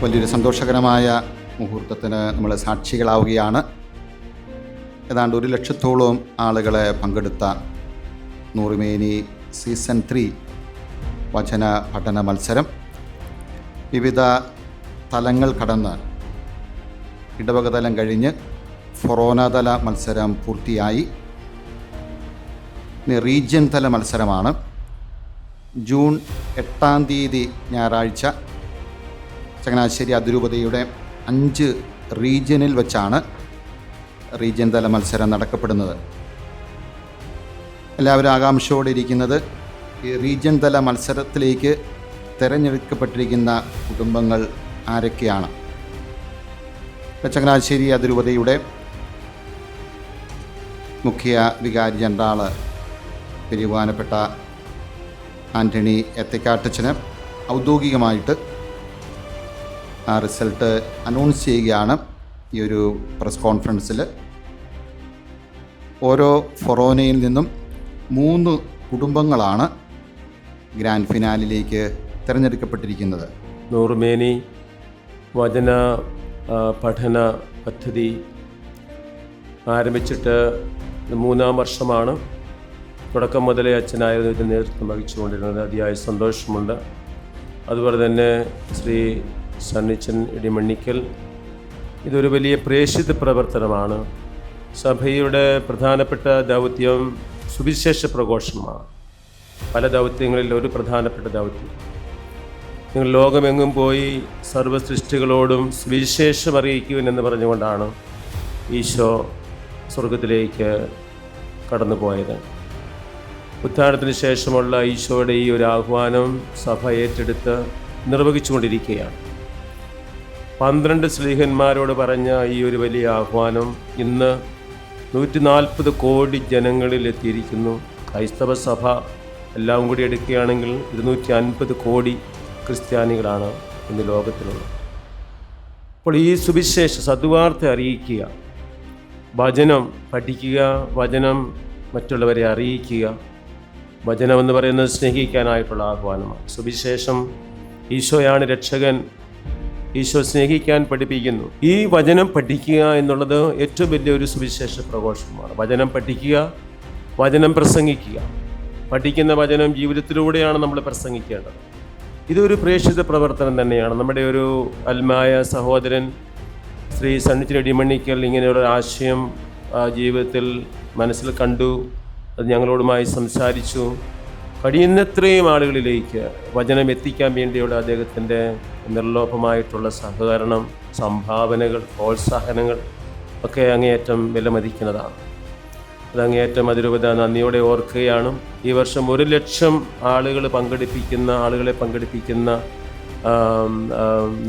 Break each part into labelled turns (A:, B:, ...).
A: വലിയൊരു സന്തോഷകരമായ മുഹൂർത്തത്തിന് നമ്മൾ സാക്ഷികളാവുകയാണ്. ഏതാണ്ട് 100,000-ഓളം ആളുകളെ പങ്കെടുത്ത നൂറുമേനി സീസൺ 3 വചന പഠന മത്സരം വിവിധ തലങ്ങൾ കടന്ന് ഇടവക തലം കഴിഞ്ഞ് ഫൊറോനതല മത്സരം പൂർത്തിയായി. ഇനി റീജിയൻ തല മത്സരമാണ്. ജൂൺ 8 ഞായറാഴ്ച ചങ്ങനാശ്ശേരി അതിരൂപതയുടെ 5 റീജിയനിൽ വെച്ചാണ് റീജിയൻ തല മത്സരം നടക്കപ്പെടുന്നത്. എല്ലാവരും ആകാംക്ഷയോടെ ഇരിക്കുന്നത് ഈ റീജിയൻ തല മത്സരത്തിലേക്ക് തിരഞ്ഞെടുക്കപ്പെട്ടിരിക്കുന്ന കുടുംബങ്ങൾ ആരൊക്കെയാണ്. ചങ്ങനാശ്ശേരി അതിരൂപതയുടെ മുഖ്യ വികാരി ജനറൽ ബഹുമാനപ്പെട്ട ആൻ്റണി എത്തക്കാട്ടച്ചന് ഔദ്യോഗികമായിട്ട് ആ റിസൾട്ട് അനൗൺസ് ചെയ്യുകയാണ് ഈ ഒരു പ്രസ് കോൺഫറൻസിൽ. ഓരോ ഫൊറോനയിൽ നിന്നും 3 കുടുംബങ്ങളാണ് ഗ്രാൻഡ് ഫിനാലിലേക്ക് തിരഞ്ഞെടുക്കപ്പെട്ടിരിക്കുന്നത്.
B: നൂറുമേനി വചന പഠന പദ്ധതി ആരംഭിച്ചിട്ട് 3-ാം വർഷമാണ്. തുടക്കം മുതലേ അച്ഛനായിരുന്നു ഇതിന് നേതൃത്വം വഹിച്ചുകൊണ്ടിരുന്നത്. അതിയായ സന്തോഷമുണ്ട്. അതുപോലെ തന്നെ ശ്രീ സണ്ണിച്ചൻ ഇടിമണ്ണിക്കൽ, ഇതൊരു വലിയ പ്രേക്ഷിത പ്രവർത്തനമാണ്. സഭയുടെ പ്രധാനപ്പെട്ട ദൗത്യം സുവിശേഷ പ്രഘോഷണമാണ്. പല ദൗത്യങ്ങളിൽ ഒരു പ്രധാനപ്പെട്ട ദൗത്യം, നിങ്ങൾ ലോകമെങ്ങും പോയി സർവ്വസൃഷ്ടികളോടും സുവിശേഷം അറിയിക്കുവാൻ എന്ന് പറഞ്ഞുകൊണ്ടാണ് ഈശോ സ്വർഗത്തിലേക്ക് കടന്നുപോയത്. ഉത്ഥാനത്തിന് ശേഷമുള്ള ഈശോയുടെ ഈ ഒരു ആഹ്വാനം സഭ ഏറ്റെടുത്ത് നിർവഹിച്ചുകൊണ്ടിരിക്കുകയാണ്. 12 ശ്ലീഹന്മാരോട് പറഞ്ഞ ഈ ഒരു വലിയ ആഹ്വാനം ഇന്ന് 140 കോടി ജനങ്ങളിൽ എത്തിയിരിക്കുന്നു. ക്രൈസ്തവ സഭ എല്ലാം കൂടി എടുക്കുകയാണെങ്കിൽ 250 കോടി ക്രിസ്ത്യാനികളാണ് ഇന്ന് ലോകത്തിലുള്ളത്. അപ്പോൾ ഈ സുവിശേഷ സദ്വാർത്ത അറിയിക്കുക, വചനം പഠിക്കുക, വചനം മറ്റുള്ളവരെ അറിയിക്കുക. വചനം എന്ന് പറയുന്നത് സ്നേഹിക്കാനായിട്ടുള്ള ആഹ്വാനമാണ്. സുവിശേഷം ഈശോയാണ് രക്ഷകൻ. ഈശോ സ്നേഹിക്കാൻ പഠിപ്പിക്കുന്നു. ഈ വചനം പഠിക്കുക എന്നുള്ളത് ഏറ്റവും വലിയൊരു സുവിശേഷ പ്രഘോഷമാണ്. വചനം പഠിക്കുക, വചനം പ്രസംഗിക്കുക. പഠിക്കുന്ന വചനം ജീവിതത്തിലൂടെയാണ് നമ്മൾ പ്രസംഗിക്കേണ്ടത്. ഇതൊരു പ്രേക്ഷിത പ്രവർത്തനം തന്നെയാണ്. നമ്മുടെ ഒരു അൽമായ സഹോദരൻ ശ്രീ സണ്ണിച്ചൻ ഇടിമണ്ണിക്കൽ ഇങ്ങനെയുള്ള ആശയം ജീവിതത്തിൽ മനസ്സിൽ കണ്ടു. അത് ഞങ്ങളോടുമായി സംസാരിച്ചു. കഴിയുന്നത്രയും ആളുകളിലേക്ക് വചനം എത്തിക്കാൻ വേണ്ടിയുള്ള അദ്ദേഹത്തിൻ്റെ നിർലോഭമായിട്ടുള്ള സഹകരണം, സംഭാവനകൾ, പ്രോത്സാഹനങ്ങൾ ഒക്കെ അങ്ങേയറ്റം വിലമതിക്കുന്നതാണ്. അത് അങ്ങേയറ്റം അതിരൂപത നന്ദിയോടെ ഓർക്കുകയാണ്. ഈ വർഷം 100,000 ആളുകളെ പങ്കെടുപ്പിക്കുന്ന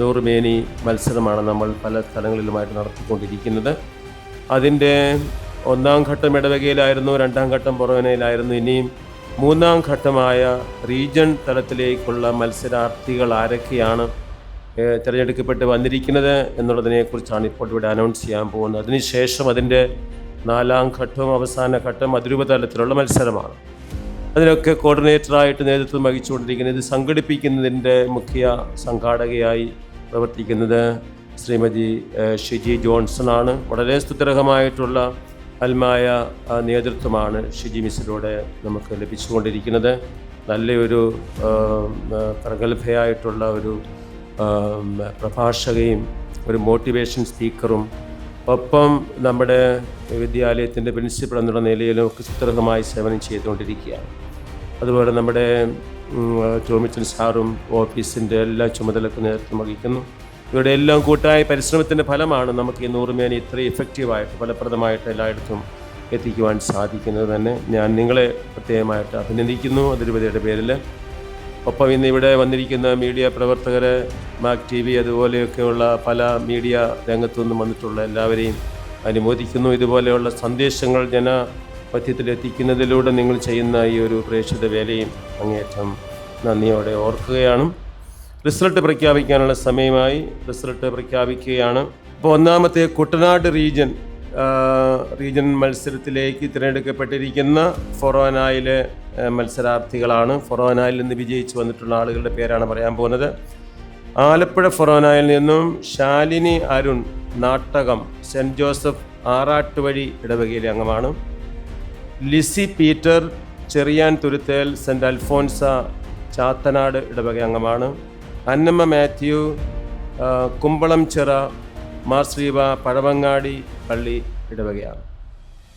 B: നൂറുമേനി മത്സരമാണ് നമ്മൾ പല സ്ഥലങ്ങളിലുമായിട്ട് നടത്തിക്കൊണ്ടിരിക്കുന്നത്. അതിൻ്റെ 1-ാം ഘട്ടം ഇടവകയിലായിരുന്നു, 2-ാം ഘട്ടം ഫൊറോനയിലായിരുന്നു. ഇനിയും 3-ാം ഘട്ടമായ റീജിയൻ തലത്തിലേക്കുള്ള മത്സരാർത്ഥികൾ ആരൊക്കെയാണ് തിരഞ്ഞെടുക്കപ്പെട്ട് വന്നിരിക്കുന്നത് എന്നുള്ളതിനെക്കുറിച്ചാണ് ഇപ്പോൾ ഇവിടെ അനൗൺസ് ചെയ്യാൻ പോകുന്നത്. അതിനുശേഷം അതിൻ്റെ 4-ാം ഘട്ടവും അവസാന ഘട്ടം അതിരൂപത തലത്തിലുള്ള മത്സരമാണ്. അതിനൊക്കെ കോർഡിനേറ്ററായിട്ട് നേതൃത്വം വഹിച്ചുകൊണ്ടിരിക്കുന്നത്, ഇത് സംഘടിപ്പിക്കുന്നതിൻ്റെ മുഖ്യ സംഘാടകയായി പ്രവർത്തിക്കുന്നത് ശ്രീമതി ഷിജി ജോൺസൺ ആണ്. വളരെ സ്തുത്യർഹമായിട്ടുള്ള അൽമായ നേതൃത്വമാണ് ഷിജി മിസ്സിലൂടെ നമുക്ക് ലഭിച്ചുകൊണ്ടിരിക്കുന്നത്. നല്ലൊരു പ്രഗത്ഭയായിട്ടുള്ള ഒരു പ്രഭാഷകയും ഒരു മോട്ടിവേഷൻ സ്പീക്കറും ഒപ്പം നമ്മുടെ വിദ്യാലയത്തിൻ്റെ പ്രിൻസിപ്പൽ എന്നുള്ള നിലയിലും സ്തുത്യർഹമായി സേവനം ചെയ്തുകൊണ്ടിരിക്കുകയാണ്. അതുപോലെ നമ്മുടെ ടോമിച്ചൻ സാറും ഓഫീസിൻ്റെ എല്ലാ ചുമതലക്കും നേതൃത്വം വഹിക്കുന്നു. ഇവരുടെ എല്ലാം കൂട്ടായ പരിശ്രമത്തിൻ്റെ ഫലമാണ് നമുക്ക് ഈ നൂറുമേനി ഇത്രയും എഫക്റ്റീവായിട്ട് ഫലപ്രദമായിട്ട് എല്ലായിടത്തും എത്തിക്കുവാൻ സാധിക്കുന്നത് തന്നെ. ഞാൻ നിങ്ങളെ പ്രത്യേകമായിട്ട് അഭിനന്ദിക്കുന്നു അതിരൂപതയുടെ പേരിൽ. ഒപ്പം ഇന്ന് ഇവിടെ വന്നിരിക്കുന്ന മീഡിയ പ്രവർത്തകരെ, മാക് TV അതുപോലെയൊക്കെയുള്ള പല മീഡിയ രംഗത്തു നിന്നും വന്നിട്ടുള്ള എല്ലാവരെയും അനുമോദിക്കുന്നു. ഇതുപോലെയുള്ള സന്ദേശങ്ങൾ ജനമധ്യത്തിലെത്തിക്കുന്നതിലൂടെ നിങ്ങൾ ചെയ്യുന്ന ഈ ഒരു പ്രേക്ഷിത വേലയും അങ്ങേയറ്റം നന്ദിയോടെ ഓർക്കുകയാണ്. റിസൾട്ട് പ്രഖ്യാപിക്കാനുള്ള സമയമായി. റിസൾട്ട് പ്രഖ്യാപിക്കുകയാണ്. അപ്പോൾ 1-ാമത്തെ കുട്ടനാട് റീജിയൻ മത്സരത്തിലേക്ക് തിരഞ്ഞെടുക്കപ്പെട്ടിരിക്കുന്ന ഫൊറോനയിലെ മത്സരാർത്ഥികളാണ്. ഫൊറോനയിൽ നിന്ന് വിജയിച്ച് വന്നിട്ടുള്ള ആളുകളുടെ പേരാണ് പറയാൻ പോകുന്നത്. ആലപ്പുഴ ഫൊറോനായിൽ നിന്നും ശാലിനി അരുൺ നാട്ടകം സെൻറ്റ് ജോസഫ് ആറാട്ടുവഴി ഇടവകയിലെ അംഗമാണ്. ലിസി പീറ്റർ ചെറിയാൻ തുരുത്തേൽ സെൻറ്റ് അൽഫോൻസ ചാത്തനാട് ഇടവക അംഗമാണ്. അന്നമ്മ മാത്യു കുമ്പളം ചിറ മാർ ശ്രീവ പഴവങ്ങാടി പള്ളി ഇടവകയാണ്.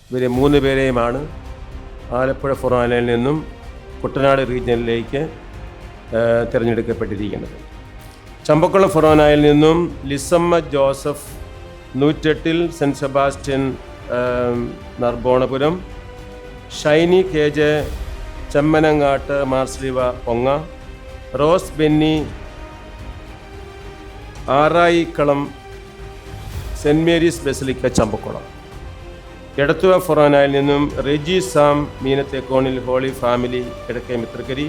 B: ഇവരെ 3 പേരെയുമാണ് ആലപ്പുഴ ഫൊറോനയിൽ നിന്നും കുട്ടനാട് റീജിയനിലേക്ക് തിരഞ്ഞെടുക്കപ്പെട്ടിരിക്കുന്നത്. ചമ്പക്കുളം ഫൊറോനയിൽ നിന്നും Lissamma Joseph 108 Saint Sebastian Narbonapuram, Shiny KJ Chemmanangattu മാർശ്രീവ Ponga, Rose Benny Arayikkalam Saint Mary's basilica Champakulam. Edathua ഫൊറോനയിൽ നിന്നും Reji Sam Meenathekonil Holy Family Kizhakke Mithrakkari,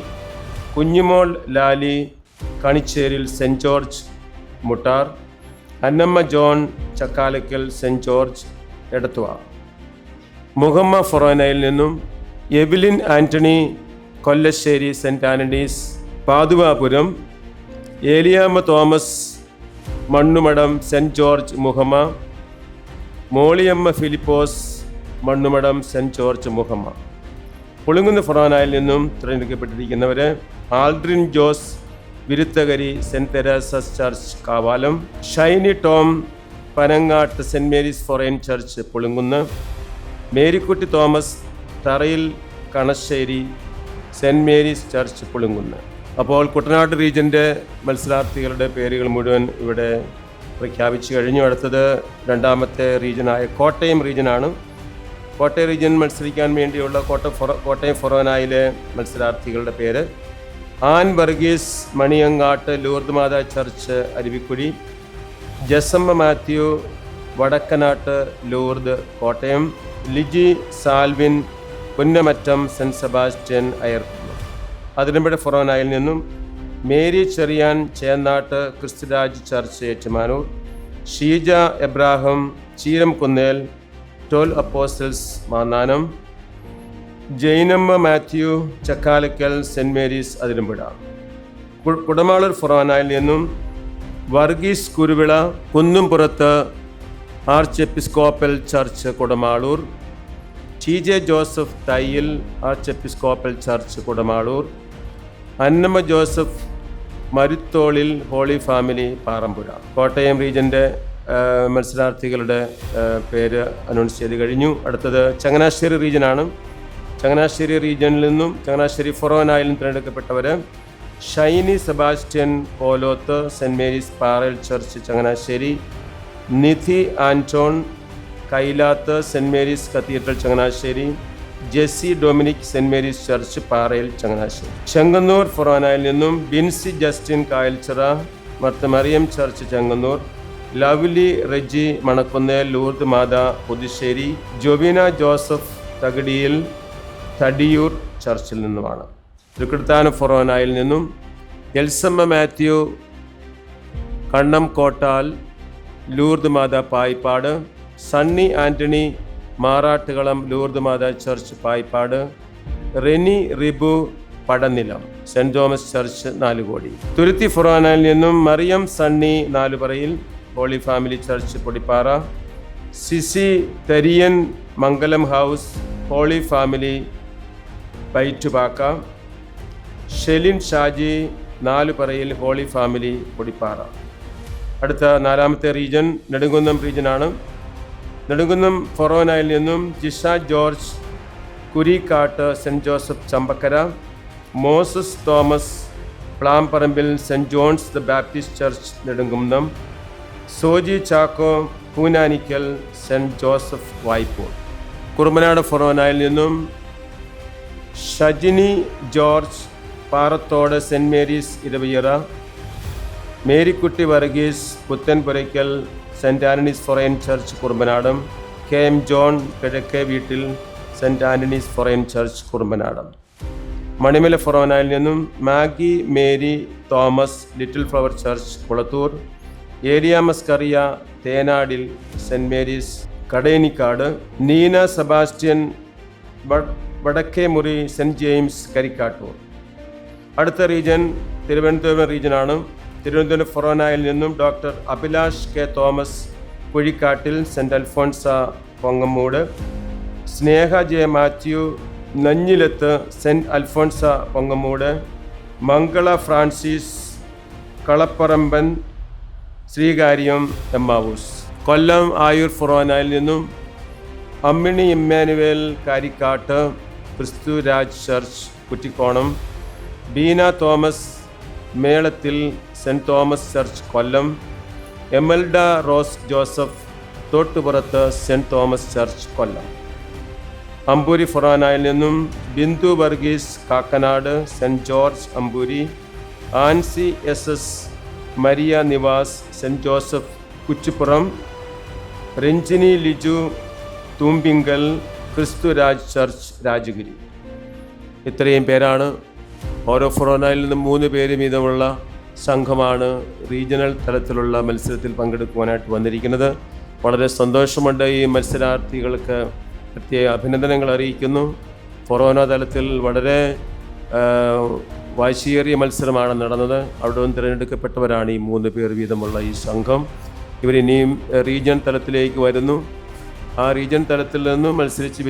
B: Kunjumol Lali Kanicheril Saint George Muttar, Annamma John Chakkalakkal Saint George Edathua. Muhamma ഫൊറോനയിൽ നിന്നും Ebilin Antony Kollassery Saint Antony's Pathuvapuram, Eliyamma Thomas Mannumadam Saint George Muhamma, Moliyamma Philipose Mannumadam Saint George Muhamma. Pulinkunnu ഫൊറോനയിൽ നിന്നും തിരഞ്ഞെടുക്കപ്പെട്ടിരിക്കുന്നവർ Aldrin Jose Viruthakari Saint Teresa's church Kavalam, Shiny Tom Panangattu Saint Mary's forane church Pulinkunnu, Marykutty Thomas Tharayil Kanassery Saint Mary's church Pulinkunnu. അപ്പോൾ കുട്ടനാട് റീജിയൻ്റെ മത്സരാർത്ഥികളുടെ പേരുകൾ മുഴുവൻ ഇവിടെ പ്രഖ്യാപിച്ചു കഴിഞ്ഞു. അടുത്തത് 2ാമത്തെ റീജിയനായ കോട്ടയം റീജിയനാണ്. കോട്ടയം റീജിയൻ മത്സരിക്കാൻ വേണ്ടിയുള്ള കോട്ടയം ഫൊറോനയിലെ മത്സരാർത്ഥികളുടെ പേര്: Ann Varghese Maniyangattu Lourdes Matha church Aruvikkuzhi, Jesamma Mathew Vadakkanattu Lourdes Kottayam, Liji Salvin Punnamattam Saint Sebastian Ayarkulam. Athirampuzha ഫൊറോനയിൽ നിന്നും Mary Cherian Chennattu Kristuraj church Ettumanoor, Sheeja Abraham Cheeram Kunnel 12 apostles Mannanam, Jainamma Mathew Chakkalakkal Saint Mary's Athirampuzha. Kudamaloor ഫൊറോനയിൽ നിന്നും Varghese Kuruvila Kunnumpurathu arch episcopal church Kudamaloor, TJ Joseph Thayyil arch episcopal church Kudamaloor, Annamma Joseph Maruthollil Holy Family Parampuzha. Kottayam റീജിയൻ്റെ മത്സരാർത്ഥികളുടെ പേര് അനൗൺസ് ചെയ്ത് കഴിഞ്ഞു. അടുത്തത് ചങ്ങനാശ്ശേരി റീജിയനാണ്. ചങ്ങനാശ്ശേരി റീജിയനിൽ നിന്നും ചങ്ങനാശ്ശേരി ഫൊറോനയിൽ നിന്നും തിരഞ്ഞെടുക്കപ്പെട്ടവർ Shiny Sebastian Polothu Saint Mary's Paral church Changanassery, Nidhi Anton Kailath Saint Mary's cathedral Changanassery, Jessy Dominic Saint Mary's church Parayil Changanassery. Chengannur ഫൊറോനയിൽ നിന്നും Binsy Justin Kayalchira Marthamariam church Chengannur, Lovely Reji Manakkunnel Lourdes Matha Puthussery, Jobina Joseph Thakadiyil Thadiyoor ചർച്ചിൽ നിന്നുമാണ്. തൃക്കൃത്താനം ഫൊറോനയിൽ നിന്നും Elsamma Mathew Kannam Kottal Lourdes Matha Payippad, Sunny Antony Marattukalam Lourdes Matha church Payippad, Reny Ribu Padanilam Saint Thomas church Nalukodi. Thuruthy ഫൊറോനയിൽ നിന്നും Mariyam Sunny Naluparayil Holy Family church Podippara, Sisy Tharian Mangalam house Holy Family Paitupakka, Shelin Shaji Naluparayil Holy Family Podippara. അടുത്ത 4ാമത്തെ റീജിയൻ നെടുങ്കുന്നം റീജിയനാണ്. നെടുങ്കുന്നം ഫൊറോനയിൽ നിന്നും Jisha George Kurikkattu Saint Joseph Champakkara, Moses Thomas Plamparambil Saint John's the Baptist church Nedumkunnam, Soji Chacko Poonanikkal Saint Joseph Vaipur. Kurumbanad ഫൊറോനയിൽ നിന്നും Shajini George Parathodu Saint Mary's Eraviyara, Marykutty Varghese Puthanpurackal Saint Antony's forane church Kurumpanadam, KM John Kizhakke Veettil Saint Antony's forane church Kurumbanadam. Manimala ഫൊറോനയിൽ നിന്നും Maggie Mary Thomas little flower church Kulathoor, Eliya Maskaria Thenadil Saint Mary's Kadenikkad, Neena Sebastian Vadakke Muri Saint James Karikkattoor. അടുത്ത region Thiruvananthapuram റീജിയനാണ്. തിരുവനന്തപുരം ഫൊറോനയിൽ നിന്നും doctor Abhilash K Thomas Kuzhikkattil, Saint Alphonsa Pongummoodu. Sneha J Mathew Nanjilathu, Saint Alphonsa Pongummoodu. Mangala Francis Kalaparamban, Sreekaryam Emmaus. Kollam Ayoor ഫൊറോനയിൽ നിന്നും Ammini Emmanuel Karikkattu, Kristu Raj church Kuttikonam. Beena Thomas Melathil, Saint Thomas church Kollam. Emelda Rose Joseph Thottupurathu, Saint Thomas church Kollam. Amboori ഫൊറോനയിൽ നിന്നും Bindu Varghese Kakkanad, Saint George Amboori. Ancy SS Maria Nivas, Saint Joseph Kuchippuram. Ranjini Liju Thoombinkal, Kristu Raj church Rajagiri. ഇത്രയും പേരാണ്. ഓരോ ഫൊറോനയിൽ നിന്നും 3 പേര് വീതമുള്ള സംഘമാണ് റീജിയണൽ തലത്തിലുള്ള മത്സരത്തിൽ പങ്കെടുക്കുവാനായിട്ട് വന്നിരിക്കുന്നത്. വളരെ സന്തോഷമുണ്ട്. ഈ മത്സരാർത്ഥികൾക്ക് പ്രത്യേക അഭിനന്ദനങ്ങൾ അറിയിക്കുന്നു. ഫൊറോന തലത്തിൽ വളരെ വാശിയേറിയ മത്സരമാണ് നടന്നത്. അവിടെ നിന്ന് തിരഞ്ഞെടുക്കപ്പെട്ടവരാണ് ഈ 3 പേർ വീതമുള്ള ഈ സംഘം. ഇവരിനിയും റീജിയൻ തലത്തിലേക്ക് വരുന്നു. ആ റീജിയൻ തലത്തിൽ നിന്നും മത്സരിച്ച്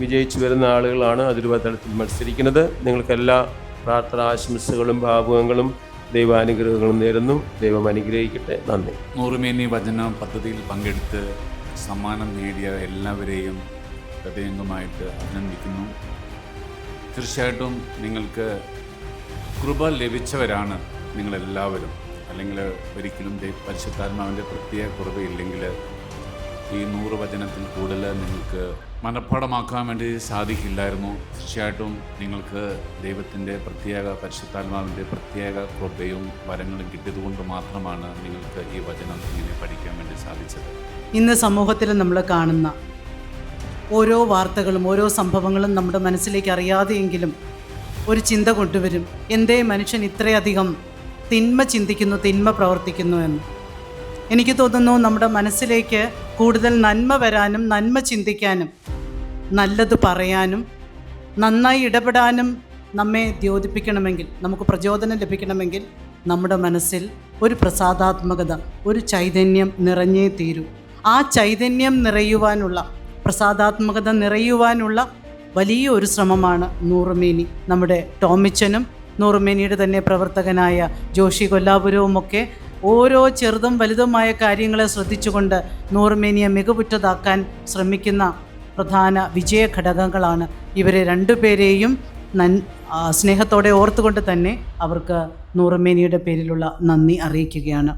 B: വിജയിച്ച് വരുന്ന ആളുകളാണ് അതിരൂപ തലത്തിൽ മത്സരിക്കുന്നത്. നിങ്ങൾക്കെല്ലാ പ്രാർത്ഥന ആശംസകളും ഭാവുകങ്ങളും ദൈവാനുഗ്രഹങ്ങളും നേരുന്നു. ദൈവം അനുഗ്രഹിക്കട്ടെ. നന്ദി.
C: നൂറുമേനി വചന പദ്ധതിയിൽ പങ്കെടുത്ത് സമ്മാനം നേടിയ എല്ലാവരെയും ഹൃദയംഗമായിട്ട് അഭിനന്ദിക്കുന്നു. തീർച്ചയായിട്ടും നിങ്ങൾക്ക് കൃപ ലഭിച്ചവരാണ് നിങ്ങളെല്ലാവരും. അല്ലെങ്കിൽ ഒരിക്കലും പരിശുദ്ധാത്മാവിൻ്റെ പ്രത്യേക കൃപയില്ലെങ്കിൽ ഈ 100 വചനത്തിൽ കൂടുതൽ നിങ്ങൾക്ക് മനഃപ്പാഠമാക്കാൻ വേണ്ടി സാധിക്കില്ലായിരുന്നു. തീർച്ചയായിട്ടും നിങ്ങൾക്ക് ദൈവത്തിൻ്റെ പ്രത്യേക പരിശുദ്ധാത്മാവിൻ്റെ പ്രത്യേക കൃപയും വരങ്ങളും കിട്ടിയതുകൊണ്ട് മാത്രമാണ് നിങ്ങൾക്ക് ഈ വചനം ഇങ്ങനെ പഠിക്കാൻ വേണ്ടി സാധിച്ചത്.
D: ഇന്ന് സമൂഹത്തിൽ നമ്മൾ കാണുന്ന ഓരോ വാർത്തകളും ഓരോ സംഭവങ്ങളും നമ്മുടെ മനസ്സിലേക്ക് അറിയാതെയെങ്കിലും ഒരു ചിന്ത കൊണ്ടുവരും. എന്തേ മനുഷ്യൻ ഇത്രയധികം തിന്മ ചിന്തിക്കുന്നു, തിന്മ പ്രവർത്തിക്കുന്നു എന്ന്. എനിക്ക് തോന്നുന്നു നമ്മുടെ മനസ്സിലേക്ക് കൂടുതൽ നന്മ വരാനും നന്മ ചിന്തിക്കാനും നല്ലത് പറയാനും നന്നായി ഇടപെടാനും നമ്മെ ദ്യോതിപ്പിക്കണമെങ്കിൽ, നമുക്ക് പ്രചോദനം ലഭിക്കണമെങ്കിൽ നമ്മുടെ മനസ്സിൽ ഒരു പ്രസാദാത്മകത, ഒരു ചൈതന്യം നിറഞ്ഞേ തീരൂ. ആ ചൈതന്യം നിറയുവാനുള്ള, പ്രസാദാത്മകത നിറയുവാനുള്ള വലിയ ഒരു ശ്രമമാണ് നൂറുമേനി. നമ്മുടെ ടോമിച്ചനും നൂറുമേനിയുടെ തന്നെ പ്രവർത്തകനായ ജോഷി കൊല്ലാപുരവുമൊക്കെ ഓരോ ചെറുതും വലുതുമായ കാര്യങ്ങളെ ശ്രദ്ധിച്ചുകൊണ്ട് നൂറുമേനിയെ മികവുറ്റതാക്കാൻ ശ്രമിക്കുന്ന പ്രധാന വിജയ ഘടകങ്ങളാണ്. ഇവരെ 2 പേരെയും സ്നേഹത്തോടെ ഓർത്തുകൊണ്ട് തന്നെ അവർക്ക് നൂറുമേനിയുടെ പേരിലുള്ള നന്ദി അറിയിക്കുകയാണ്.